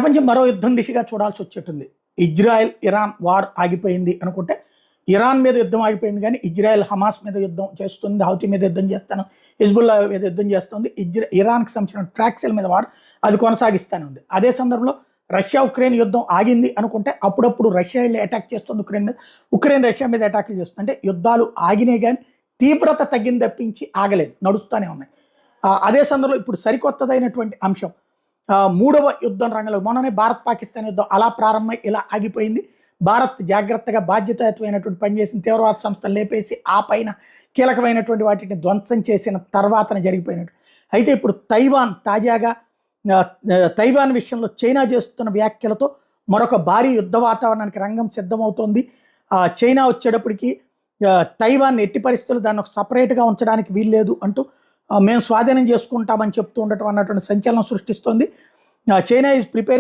ప్రపంచం మరో యుద్ధం దిశగా చూడాల్సి వచ్చేటుంది. ఇజ్రాయెల్ ఇరాన్ వార్ ఆగిపోయింది అనుకుంటే, ఇరాన్ మీద యుద్ధం ఆగిపోయింది కానీ ఇజ్రాయెల్ హమాస్ మీద యుద్ధం చేస్తుంది, హౌతీ మీద యుద్ధం చేస్తాను, హిజ్బుల్లా మీద యుద్ధం చేస్తుంది. ఇరాన్కి సంబంధించిన ఫ్రాక్సిల్ మీద వార్ అది కొనసాగిస్తూనే ఉంది. అదే సందర్భంలో రష్యా ఉక్రెయిన్ యుద్ధం ఆగింది అనుకుంటే అప్పుడప్పుడు రష్యా వెళ్ళి అటాక్ చేస్తుంది ఉక్రెయిన్ మీద, ఉక్రెయిన్ రష్యా మీద అటాక్లు చేస్తుంది. అంటే యుద్ధాలు ఆగినాయి కానీ తీవ్రత తగ్గింది తప్పించి ఆగలేదు, నడుస్తూనే ఉన్నాయి. అదే సందర్భంలో ఇప్పుడు సరికొత్తదైనటువంటి అంశం, మూడవ యుద్ధం రంగంలో మొన్ననే భారత్ పాకిస్తాన్ యుద్ధం అలా ప్రారంభమై ఇలా ఆగిపోయింది. భారత్ జాగ్రత్తగా బాధ్యతాయుతమైనటువంటి పనిచేసిన తీవ్రవాద సంస్థలు లేపేసి ఆ పైన కీలకమైనటువంటి వాటిని ధ్వంసం చేసిన తర్వాతన జరిగిపోయినట్టు. అయితే ఇప్పుడు తైవాన్ తాజాగా తైవాన్ విషయంలో చైనా చేస్తున్న వ్యాఖ్యలతో మరొక భారీ యుద్ధ వాతావరణానికి రంగం సిద్ధమవుతోంది. చైనా వచ్చేటప్పటికి తైవాన్ ఎట్టి పరిస్థితులు దాన్ని ఒక సపరేట్గా ఉంచడానికి వీల్లేదు అంటూ మేము స్వాధీనం చేసుకుంటామని చెప్తూ ఉండటం అన్నటువంటి సంచలనం సృష్టిస్తోంది. China is preparing